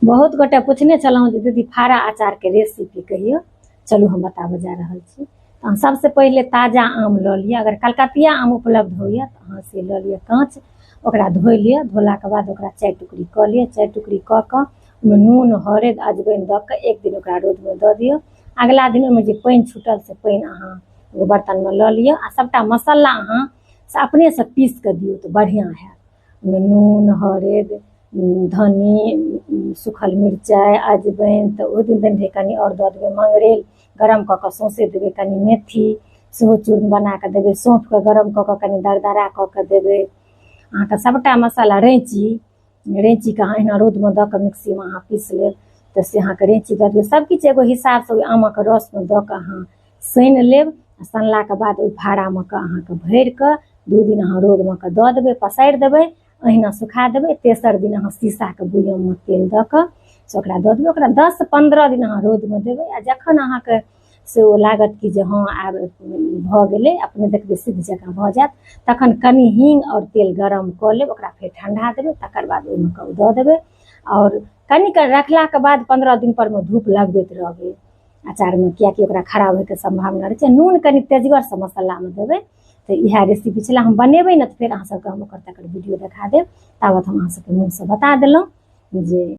बहुत गोटे पूछने छलहुँ जे दीदी फाड़ा अचारके रेसिपी कहियो। चलू हम बताबऽ जा रहल छी। तो सबसे पहले ताजा आम लऽ लिअ, अगर कलकतिया आम उपलब्ध होइए तो अहाँ से लऽ लिअ काँच, ओकरा धो लिअ, धोलाके बाद ओकरा 4 टुकड़ी कऽ लिअ, 4 टुकड़ी कऽ कऽ ओहिमे नून हरदि अजवाइन दऽ कऽ एक दिन ओकरा रौदमे दऽ दियौ। अगिला दिन ओहिमे जे पानि छूटल से पानि अहाँ एगो बर्तनमे लऽ लिअ आ सभटा मसल्ला अहाँ से अपनेसँ पीस कऽ दियौ तऽ बढ़िआँ हैत। ओहिमे नून हरदि धन्नी सूखल मिरचाइ अजवाइन, तऽ ओहि दिन देने रहिए कनि आओर दऽ देबै मंगरैल गरम कऽ कऽ सौँसे देबै, कनि मेथी सेहो चूर्ण बना कऽ देबै, सौँफके गरम कऽ कऽ कनि दरदरा कऽ कऽ देबै। अहाँके सभटा मसाला रैँचीके अहाँ अहिना रौदमे दऽ कऽ मिक्सीमे अहाँ पीस लेब तऽ से अहाँके रैँची दऽ दियौ। सबकिछु एगो हिसाबसँ ओहि आमक रसमे दऽ कऽ अहाँ सानि लेब। सानलाके बाद ओहि फाड़ामे कऽ अहाँके भरि कऽ 2 दिन अहाँ रौदमे कऽ दऽ देबै, पसारि देबै, अहिना सुखा देबै। तेसर दिन अहाँ शीशाके बुयममे तेल दऽ कऽ से ओकरा दऽ देबै। ओकरा 10-15 दिन अहाँ रौदमे देबै आ जखन अहाँके से ओ लागत कि जे हाँ आब भऽ गेलै, अपने देखबै सिद्ध जकाँ भऽ जायत, तखन कनि हींग आओर तेल गरम कऽ लेब, ओकरा फेर ठण्डा देबै, तकर बाद ओहिमे कऽ दऽ देबै। आओर कनिक रखलाके बाद 15 दिन परमे धूप लगबैत रहबै अचारमे, किएकि ओकरा खराब होइके सम्भावना रहै छै। नून कनि तेजगरसँ मसालामे देबै। तऽ इएह रेसिपी छलै। हम बनेबै ने तऽ फेर अहाँ सबके हम ओकर तकर वीडियो देखा देब। ताबत हम अहाँ सबके मुँहसँ बता देलहुँ जे